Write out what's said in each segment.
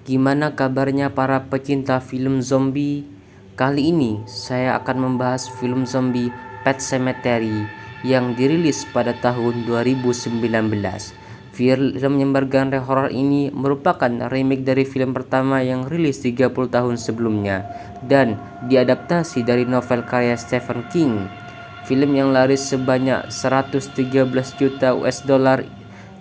Gimana kabarnya para pecinta film zombie? Kali ini saya akan membahas film zombie Pet Sematary yang dirilis pada tahun 2019. Film yang bergenre horor ini merupakan remake dari film pertama yang rilis 30 tahun sebelumnya dan diadaptasi dari novel karya Stephen King. Film yang laris sebanyak 113 juta US dollar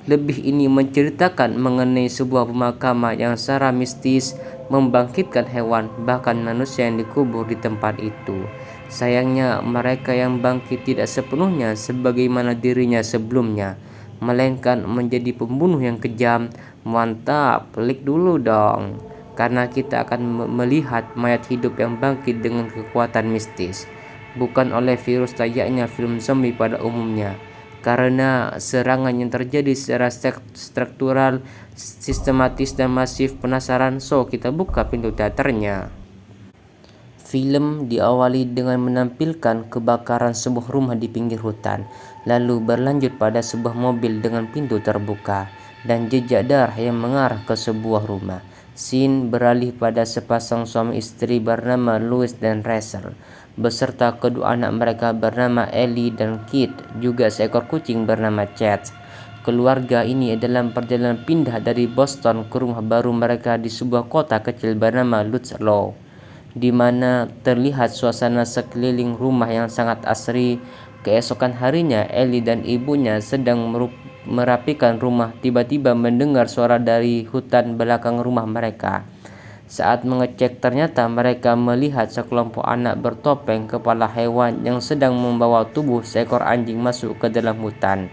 lebih ini menceritakan mengenai sebuah pemakaman yang secara mistis membangkitkan hewan, bahkan manusia yang dikubur di tempat itu. Sayangnya, mereka yang bangkit tidak sepenuhnya sebagaimana dirinya sebelumnya, melainkan menjadi pembunuh yang kejam. Mantap, klik dulu dong, karena kita akan melihat mayat hidup yang bangkit dengan kekuatan mistis, bukan oleh virus layaknya film zombie pada umumnya. Karena serangan yang terjadi secara struktural, sistematis, dan masif. Penasaran? So, kita buka pintu teaternya. Film diawali dengan menampilkan kebakaran sebuah rumah di pinggir hutan, lalu berlanjut pada sebuah mobil dengan pintu terbuka dan jejak darah yang mengarah ke sebuah rumah. Scene beralih pada sepasang suami istri bernama Louis dan Rachel, beserta kedua anak mereka bernama Ellie dan Kit, juga seekor kucing bernama Chet. Keluarga ini dalam perjalanan pindah dari Boston ke rumah baru mereka di sebuah kota kecil bernama Ludlow, di mana terlihat suasana sekeliling rumah yang sangat asri. Keesokan harinya, Ellie dan ibunya sedang merapikan rumah, tiba-tiba mendengar suara dari hutan belakang rumah mereka. Saat mengecek, ternyata mereka melihat sekelompok anak bertopeng kepala hewan yang sedang membawa tubuh seekor anjing masuk ke dalam hutan,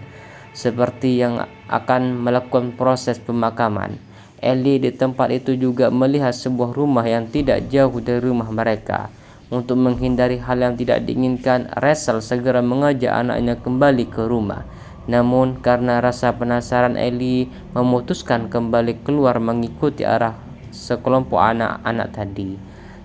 seperti yang akan melakukan proses pemakaman. Ellie di tempat itu juga melihat sebuah rumah yang tidak jauh dari rumah mereka. Untuk menghindari hal yang tidak diinginkan, Rachel segera mengajak anaknya kembali ke rumah. Namun karena rasa penasaran, Ellie memutuskan kembali keluar mengikuti arah sekelompok anak-anak tadi.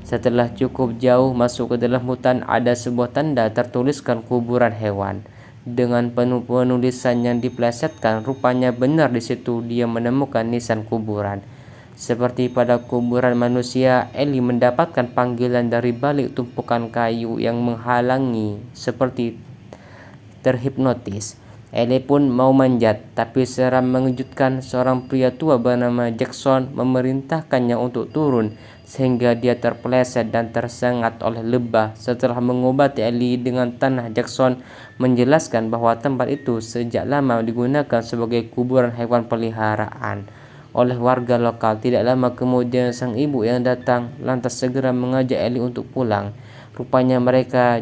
Setelah cukup jauh masuk ke dalam hutan, ada sebuah tanda tertuliskan kuburan hewan. Dengan penuh penulisan yang diplesetkan, rupanya benar di situ dia menemukan nisan kuburan. Seperti pada kuburan manusia, Ellie mendapatkan panggilan dari balik tumpukan kayu yang menghalangi, seperti terhipnotis. Ellie pun mau manjat, tapi secara mengejutkan seorang pria tua bernama Jackson memerintahkannya untuk turun, sehingga dia terpeleset dan tersengat oleh lebah. Setelah mengobati Ellie dengan tanah, Jackson menjelaskan bahwa tempat itu sejak lama digunakan sebagai kuburan hewan peliharaan oleh warga lokal. Tidak lama kemudian, sang ibu yang datang lantas segera mengajak Ellie untuk pulang. Rupanya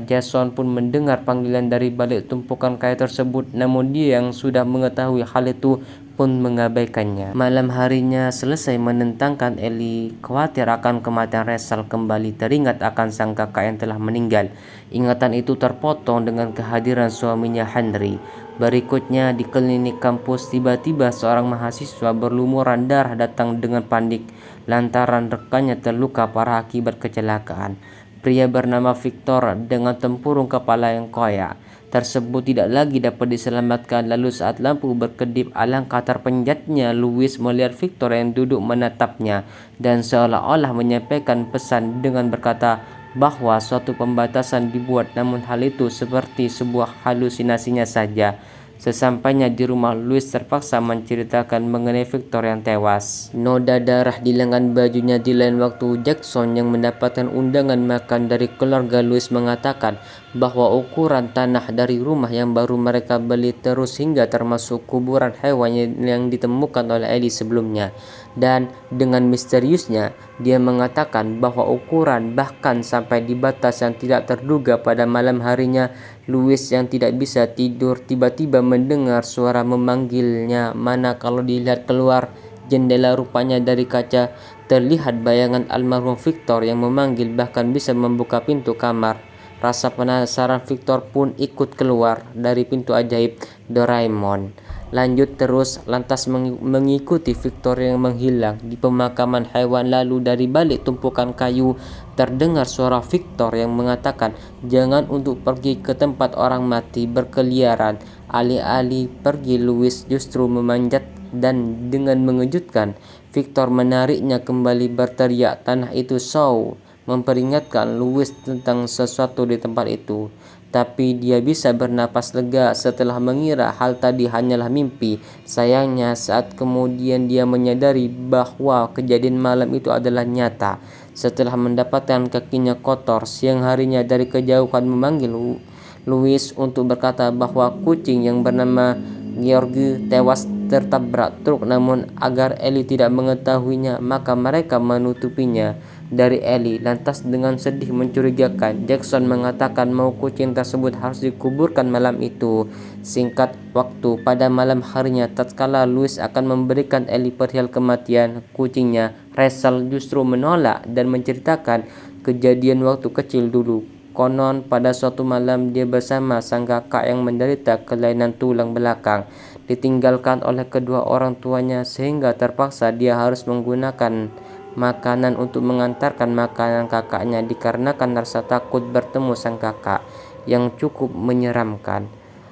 Jason pun mendengar panggilan dari balik tumpukan kayu tersebut, namun dia yang sudah mengetahui hal itu pun mengabaikannya. Malam harinya selesai menentangkan Ellie, khawatir akan kematian Rachel, kembali teringat akan sang kakak yang telah meninggal. Ingatan itu terpotong dengan kehadiran suaminya Henry. Berikutnya di klinik kampus, tiba-tiba seorang mahasiswa berlumuran darah datang dengan panik lantaran rekannya terluka parah akibat kecelakaan. Pria bernama Victor dengan tempurung kepala yang koyak tersebut tidak lagi dapat diselamatkan. Lalu saat lampu berkedip, alangkah terpencatnya Louis melihat Victor yang duduk menatapnya dan seolah-olah menyampaikan pesan dengan berkata bahwa suatu pembatasan dibuat, namun hal itu seperti sebuah halusinasinya saja. Sesampainya di rumah, Louis terpaksa menceritakan mengenai Victor yang tewas. Noda darah di lengan bajunya. Di lain waktu, Jackson yang mendapatkan undangan makan dari keluarga Louis mengatakan bahwa ukuran tanah dari rumah yang baru mereka beli terus hingga termasuk kuburan hewan yang ditemukan oleh Ellie sebelumnya. Dan dengan misteriusnya, dia mengatakan bahwa ukuran bahkan sampai di batas yang tidak terduga. Pada malam harinya, Louis yang tidak bisa tidur tiba-tiba mendengar suara memanggilnya. Mana kalau dilihat keluar jendela, rupanya dari kaca terlihat bayangan almarhum Victor yang memanggil, bahkan bisa membuka pintu kamar. Rasa penasaran Victor pun ikut keluar dari pintu ajaib Doraemon. Lanjut terus, lantas mengikuti Victor yang menghilang di pemakaman hewan. Lalu dari balik tumpukan kayu terdengar suara Victor yang mengatakan jangan untuk pergi ke tempat orang mati berkeliaran. Alih-alih pergi, Louis justru memanjat dan dengan mengejutkan Victor menariknya kembali berteriak, "Tanah itu Saul," memperingatkan Louis tentang sesuatu di tempat itu. Tapi dia bisa bernapas lega setelah mengira hal tadi hanyalah mimpi. Sayangnya saat kemudian dia menyadari bahwa kejadian malam itu adalah nyata. Setelah mendapatkan kakinya kotor, siang harinya dari kejauhan memanggil Louis untuk berkata bahwa kucing yang bernama George tewas tertabrak truk, namun agar Ellie tidak mengetahuinya, maka mereka menutupinya dari Ellie. Lantas dengan sedih mencurigakan, Jackson mengatakan mau kucing tersebut harus dikuburkan malam itu. Singkat waktu, pada malam harinya, tatkala Louis akan memberikan Ellie perihal kematian kucingnya, Rachel justru menolak dan menceritakan kejadian waktu kecil dulu. Konon pada suatu malam dia bersama sang kakak yang menderita kelainan tulang belakang, ditinggalkan oleh kedua orang tuanya sehingga terpaksa dia harus menggunakan makanan untuk mengantarkan makanan kakaknya dikarenakan rasa takut bertemu sang kakak yang cukup menyeramkan.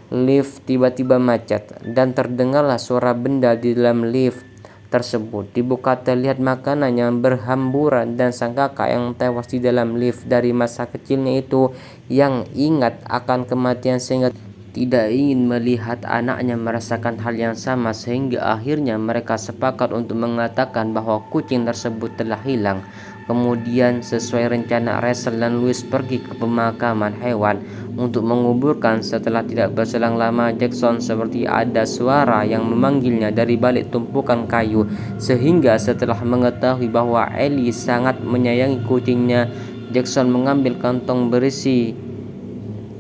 Lift tiba-tiba macet dan terdengarlah suara benda di dalam lift tersebut. Dibuka terlihat makanan yang berhamburan dan sang kakak yang tewas di dalam lift dari masa kecilnya itu yang ingat akan kematian sehingga tidak ingin melihat anaknya merasakan hal yang sama, sehingga akhirnya mereka sepakat untuk mengatakan bahwa kucing tersebut telah hilang. Kemudian sesuai rencana, Rachel dan Louis pergi ke pemakaman hewan untuk menguburkan. Setelah tidak berselang lama, Jackson seperti ada suara yang memanggilnya dari balik tumpukan kayu, sehingga setelah mengetahui bahwa Ellie sangat menyayangi kucingnya, Jackson mengambil kantong berisi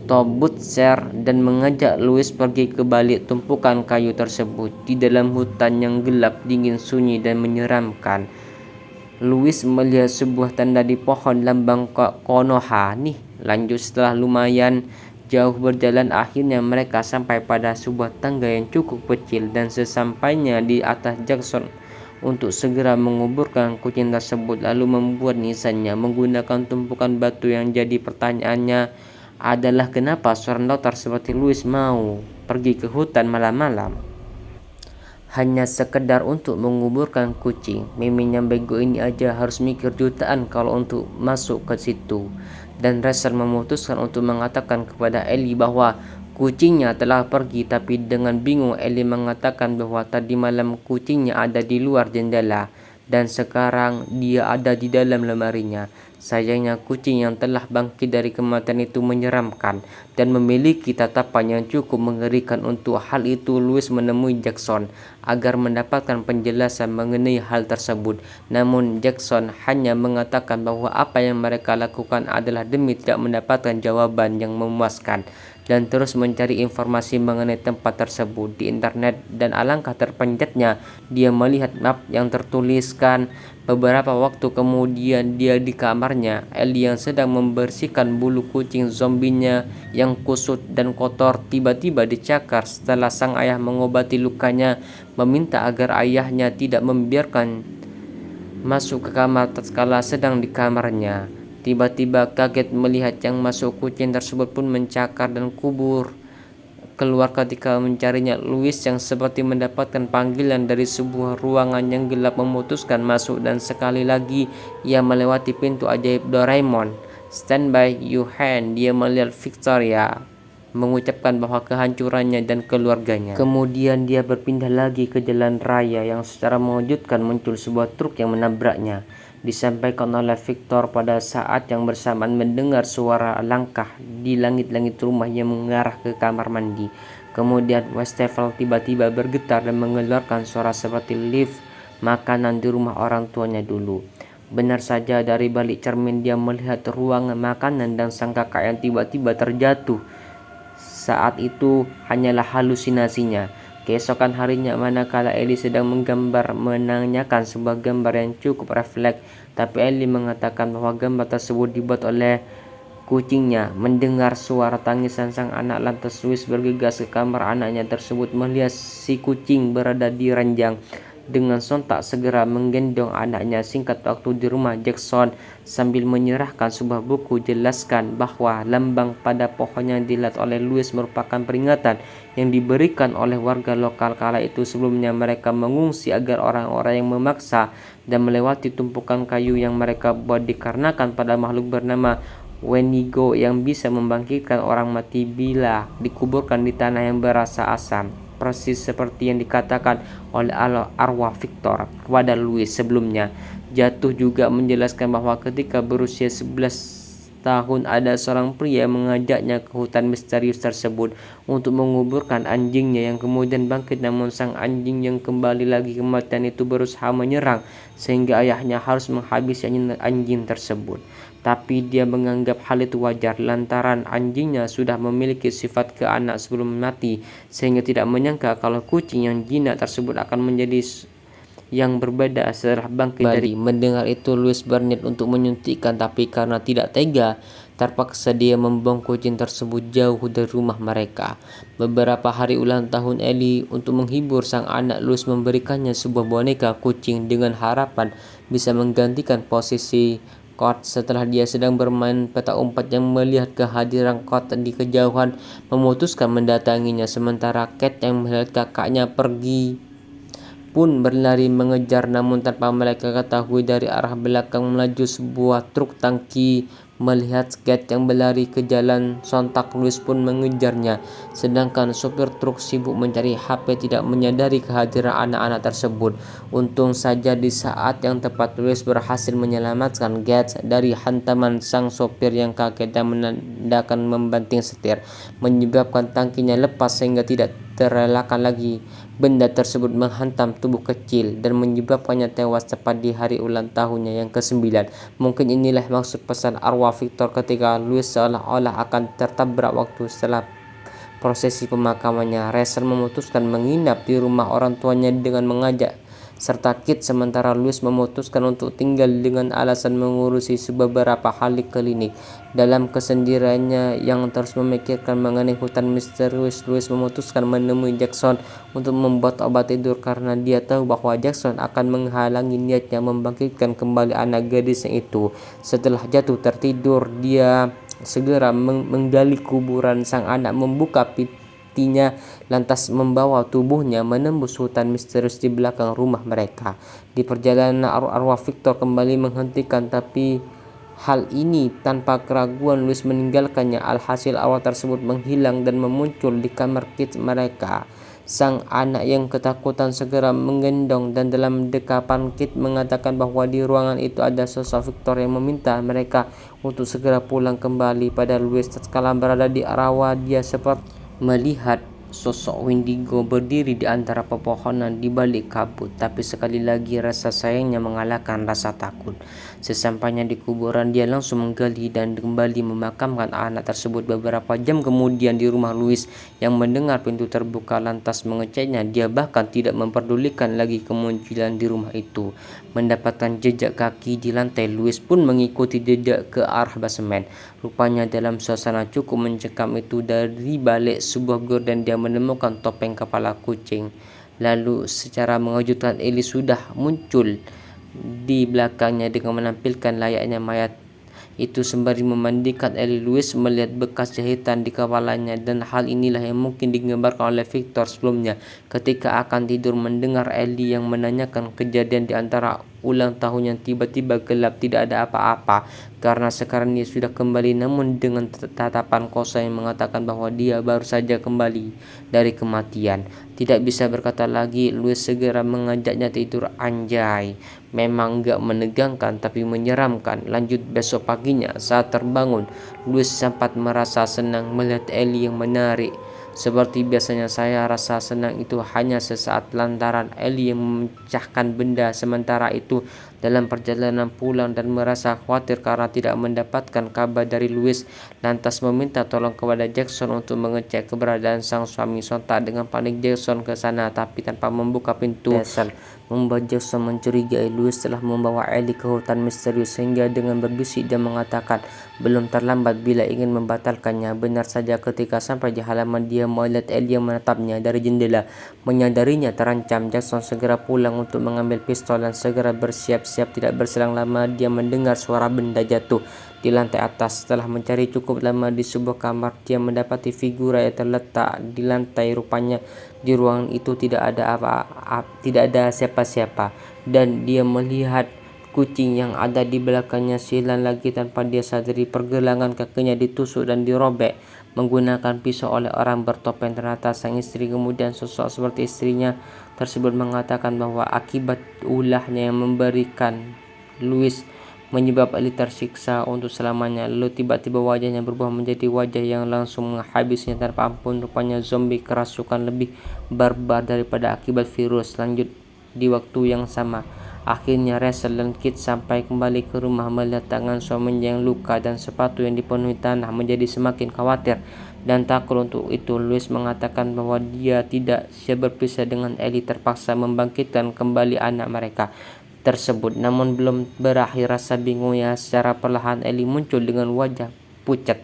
Tobutser dan mengajak Louis pergi ke balik tumpukan kayu tersebut. Di dalam hutan yang gelap, dingin, sunyi, dan menyeramkan, Louis melihat sebuah tanda di pohon lambang Konoha. Nih, lanjut setelah lumayan jauh berjalan, akhirnya mereka sampai pada sebuah tangga yang cukup kecil, dan sesampainya di atas, Jackson untuk segera menguburkan kucing tersebut lalu membuat nisannya menggunakan tumpukan batu. Yang jadi pertanyaannya adalah kenapa seorang dokter seperti Louis mau pergi ke hutan malam-malam hanya sekedar untuk menguburkan kucing. Mimin yang bego ini aja harus mikir jutaan kalau untuk masuk ke situ. Dan Rachel memutuskan untuk mengatakan kepada Ellie bahwa kucingnya telah pergi, tapi dengan bingung Ellie mengatakan bahwa tadi malam kucingnya ada di luar jendela dan sekarang dia ada di dalam lemarinya. Sayangnya kucing yang telah bangkit dari kematian itu menyeramkan dan memiliki tatapan yang cukup mengerikan. Untuk hal itu, Louis menemui Jackson agar mendapatkan penjelasan mengenai hal tersebut. Namun Jackson hanya mengatakan bahwa apa yang mereka lakukan adalah demi tidak mendapatkan jawaban yang memuaskan, dan terus mencari informasi mengenai tempat tersebut di internet. Dan alangkah terpencetnya dia melihat map yang tertuliskan. Beberapa waktu kemudian dia di kamarnya, Ellie yang sedang membersihkan bulu kucing zombinya yang kusut dan kotor tiba-tiba dicakar. Setelah sang ayah mengobati lukanya, meminta agar ayahnya tidak membiarkan masuk ke kamar tatkala sedang di kamarnya. Tiba-tiba kaget melihat yang masuk kucing tersebut pun mencakar dan kubur keluar ketika mencarinya. Louis yang seperti mendapatkan panggilan dari sebuah ruangan yang gelap memutuskan masuk, dan sekali lagi ia melewati pintu ajaib Doraemon. "Stand by your hand." Dia melihat Victoria mengucapkan bahwa kehancurannya dan keluarganya. Kemudian dia berpindah lagi ke jalan raya yang secara mengejutkan muncul sebuah truk yang menabraknya. Disampaikan oleh Victor pada saat yang bersamaan mendengar suara langkah di langit-langit rumah yang mengarah ke kamar mandi. Kemudian Westphal tiba-tiba bergetar dan mengeluarkan suara seperti lift makanan di rumah orang tuanya dulu. Benar saja, dari balik cermin dia melihat ruangan makanan dan sang kakak yang tiba-tiba terjatuh. Saat itu hanyalah halusinasinya. Keesokan harinya, manakala Ellie sedang menggambar, menanyakan sebuah gambar yang cukup refleks, tapi Ellie mengatakan bahwa gambar tersebut dibuat oleh kucingnya. Mendengar suara tangisan sang anak, lantas Louis bergegas ke kamar anaknya tersebut melihat si kucing berada di ranjang dengan sontak segera menggendong anaknya. Singkat waktu di rumah Jackson sambil menyerahkan sebuah buku, jelaskan bahwa lambang pada pohon yang dilihat oleh Louis merupakan peringatan yang diberikan oleh warga lokal kala itu. Sebelumnya mereka mengungsi agar orang-orang yang memaksa dan melewati tumpukan kayu yang mereka buat dikarenakan pada makhluk bernama Wendigo yang bisa membangkitkan orang mati bila dikuburkan di tanah yang berasa asam, persis seperti yang dikatakan oleh arwah Victor kepada Louis sebelumnya. Jatuh juga menjelaskan bahwa ketika berusia 11 tahun ada seorang pria mengajaknya ke hutan misterius tersebut untuk menguburkan anjingnya yang kemudian bangkit, namun sang anjing yang kembali lagi kematian itu berusaha menyerang sehingga ayahnya harus menghabisi anjing tersebut. Tapi dia menganggap hal itu wajar lantaran anjingnya sudah memiliki sifat keanak sebelum mati, sehingga tidak menyangka kalau kucing yang jinak tersebut akan menjadi yang berbeda setelah bangkit dari. Mendengar itu Louis berniat untuk menyuntikkan, tapi karena tidak tega, terpaksa dia membuang kucing tersebut jauh dari rumah mereka. Beberapa hari ulang tahun Ellie, untuk menghibur sang anak, Louis memberikannya sebuah boneka kucing dengan harapan bisa menggantikan posisi Kurt setelah dia sedang bermain petak umpet. Yang melihat kehadiran Kurt di kejauhan memutuskan mendatanginya, sementara Kate yang melihat kakaknya pergi pun berlari mengejar, namun tanpa mereka ketahui dari arah belakang melaju sebuah truk tangki. Melihat Kate yang berlari ke jalan, sontak Louis pun mengejarnya, sedangkan sopir truk sibuk mencari HP tidak menyadari kehadiran anak-anak tersebut. Untung saja di saat yang tepat Louis berhasil menyelamatkan Kate dari hantaman sang sopir yang kaget dan menandakan membanting setir, menyebabkan tangkinya lepas sehingga tidak terelakkan lagi benda tersebut menghantam tubuh kecil dan menyebabkannya tewas tepat di hari ulang tahunnya yang ke-9. Mungkin inilah maksud pesan arwah Victor ketika Louis seolah-olah akan tertabrak waktu setelah prosesi pemakamannya. Rachel memutuskan menginap di rumah orang tuanya dengan mengajak serta Kit, sementara Louis memutuskan untuk tinggal dengan alasan mengurusi beberapa hal di klinik. Dalam kesendiriannya yang terus memikirkan mengenai hutan misterius, Louis memutuskan menemui Jackson untuk membuat obat tidur karena dia tahu bahwa Jackson akan menghalangi niatnya membangkitkan kembali anak gadisnya itu. Setelah jatuh tertidur, dia segera menggali kuburan sang anak, membuka petinya, lantas membawa tubuhnya menembus hutan misterius di belakang rumah mereka. Di perjalanan arwah Victor kembali menghentikan, tapi hal ini tanpa keraguan Louis meninggalkannya. Alhasil arwah tersebut menghilang dan memuncul di kamar Kit mereka. Sang anak yang ketakutan segera menggendong, dan dalam dekapan Kit mengatakan bahwa di ruangan itu ada sosok Victor yang meminta mereka untuk segera pulang kembali. Pada Louis tatkala berada di arwah, dia seperti melihat sosok Wendigo berdiri di antara pepohonan di balik kabut, tapi sekali lagi rasa sayangnya mengalahkan rasa takut. Sesampainya di kuburan, dia langsung menggali dan kembali memakamkan anak tersebut. Beberapa jam kemudian di rumah Louis yang mendengar pintu terbuka lantas mengeceknya, dia bahkan tidak memperdulikan lagi kemunculan di rumah itu. Mendapatkan jejak kaki di lantai, Louis pun mengikuti jejak ke arah basemen. Rupanya dalam suasana cukup mencekam itu, dari balik sebuah gorden dia menemukan topeng kepala kucing. Lalu secara mengejutkan Ellie sudah muncul di belakangnya dengan menampilkan layaknya mayat itu sembari memandikan Ellie. Louis melihat bekas jahitan di kepalanya, dan hal inilah yang mungkin digambarkan oleh Victor sebelumnya ketika akan tidur mendengar Ellie yang menanyakan kejadian di antara ulang tahun yang tiba-tiba gelap. Tidak ada apa-apa karena sekarang dia sudah kembali, namun dengan tatapan kosong yang mengatakan bahwa dia baru saja kembali dari kematian. Tidak bisa berkata lagi, Louis segera mengajaknya tidur. Anjay, memang gak menegangkan tapi menyeramkan. Lanjut besok paginya saat terbangun, Louis sempat merasa senang melihat Ellie yang menarik. Seperti biasanya, saya rasa senang itu hanya sesaat lantaran Ellie yang memecahkan benda. Sementara itu dalam perjalanan pulang dan merasa khawatir karena tidak mendapatkan kabar dari Louis, lantas meminta tolong kepada Jackson untuk mengecek keberadaan sang suami. Sontak dengan panik Jackson ke sana, tapi tanpa membuka pintu. Dasar membuat Jackson mencurigai Louis telah membawa Ellie ke hutan misterius, sehingga dengan berbisik dia mengatakan belum terlambat bila ingin membatalkannya. Benar saja, ketika sampai di halaman dia melihat Ellie yang menatapnya dari jendela. Menyadarinya terancam, Jackson segera pulang untuk mengambil pistol dan segera bersiap-siap. Tidak berselang lama dia mendengar suara benda jatuh di lantai atas. Setelah mencari cukup lama di sebuah kamar, dia mendapati figura yang terletak di lantai. Rupanya di ruangan itu tidak ada siapa-siapa, dan dia melihat kucing yang ada di belakangnya. Silang lagi, tanpa dia sadari, pergelangan kakinya ditusuk dan dirobek menggunakan pisau oleh orang bertopeng. Ternyata sang istri. Kemudian sosok seperti istrinya tersebut mengatakan bahwa akibat ulahnya yang memberikan Louis menyebab Ellie tersiksa untuk selamanya. Lalu tiba-tiba wajahnya berubah menjadi wajah yang langsung menghabisnya tanpa ampun. Rupanya zombie kerasukan lebih barbar daripada akibat virus. Lanjut di waktu yang sama, akhirnya Rachel dan Kit sampai kembali ke rumah. Melihat tangan suaminya yang luka dan sepatu yang dipenuhi tanah, menjadi semakin khawatir dan takut. Untuk itu Louis mengatakan bahwa dia tidak siap berpisah dengan Ellie, terpaksa membangkitkan kembali anak mereka tersebut. Namun belum berakhir rasa bingungnya, secara perlahan Ellie muncul dengan wajah pucat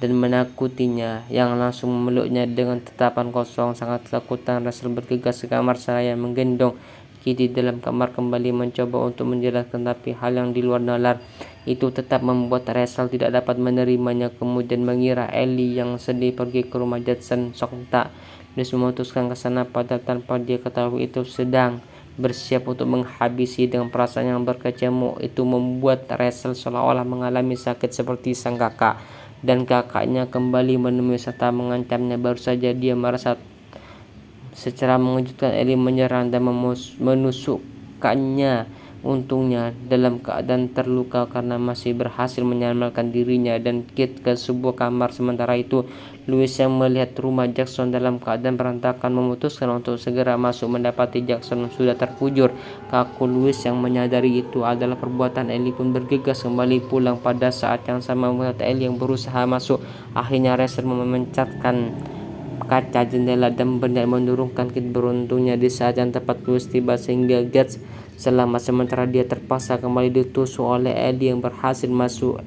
dan menakutinya, yang langsung memeluknya dengan tatapan kosong. Sangat ketakutan, Rachel bergegas ke kamar seraya menggendong Kitty dalam kamar, kembali mencoba untuk menjelaskan, tapi hal yang di luar nalar itu tetap membuat Rachel tidak dapat menerimanya. Kemudian mengira Ellie yang sedih pergi ke rumah Jackson. Sontak Louis memutuskan ke sana, padahal tanpa dia ketahui itu sedang bersiap untuk menghabisi. Dengan perasaan yang berkecamuk itu membuat Rachel seolah-olah mengalami sakit seperti sang kakak, dan kakaknya kembali menemui serta mengancamnya. Baru saja dia merasa secara mengejutkan Ellie menyerang dan menusukkannya. Untungnya dalam keadaan terluka karena masih berhasil menyelamatkan dirinya dan Kit ke sebuah kamar. Sementara itu Louis yang melihat rumah Jackson dalam keadaan berantakan memutuskan untuk segera masuk. Mendapati Jackson sudah terkujur kaku, Louis yang menyadari itu adalah perbuatan Ellie pun bergegas kembali pulang. Pada saat yang sama melihat Ellie yang berusaha masuk, akhirnya Rachel memencatkan kaca jendela dan berniat menurunkan Kit. Beruntungnya di saat yang tepat Louis tiba, sehingga Gates selamat, sementara dia terpaksa kembali ditusuk oleh Ellie yang berhasil masuk.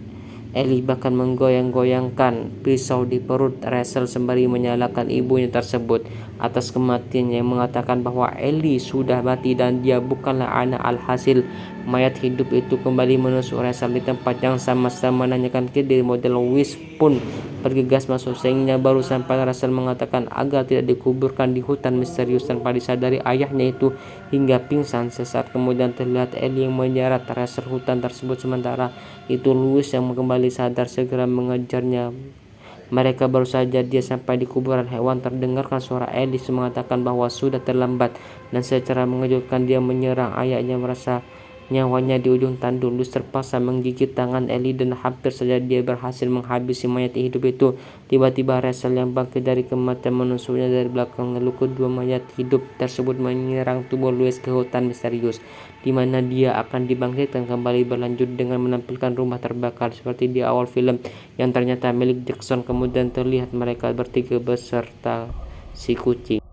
Ellie bahkan menggoyang-goyangkan pisau di perut Rachel sembari menyalahkan ibunya tersebut atas kematiannya, yang mengatakan bahwa Ellie sudah mati dan dia bukanlah anak. Alhasil mayat hidup itu kembali menusuk Rachel di tempat yang sama. Setelah menanyakan Kit dari model, Louis pun bergegas masuk, sehingga baru sampai Rachel mengatakan agar tidak dikuburkan di hutan misterius. Tanpa disadari ayahnya itu hingga pingsan sesaat kemudian terlihat Ellie yang menyeret Rachel hutan tersebut. Sementara itu Louis yang kembali sadar segera mengejarnya. Mereka baru saja dia sampai di kuburan hewan, terdengarkan suara Ellie mengatakan bahwa sudah terlambat, dan secara mengejutkan dia menyerang ayahnya. Merasa nyawanya di ujung tanduk, Louis terpaksa menggigit tangan Ellie dan hampir saja dia berhasil menghabisi mayat hidup itu. Tiba-tiba Rachel yang bangkit dari kematian menusuknya dari belakang. Lalu kedua mayat hidup tersebut menyerang tubuh Louis ke hutan misterius, di mana dia akan dibangkitkan kembali. Berlanjut dengan menampilkan rumah terbakar seperti di awal film yang ternyata milik Jackson. Kemudian terlihat mereka bertiga beserta si kucing.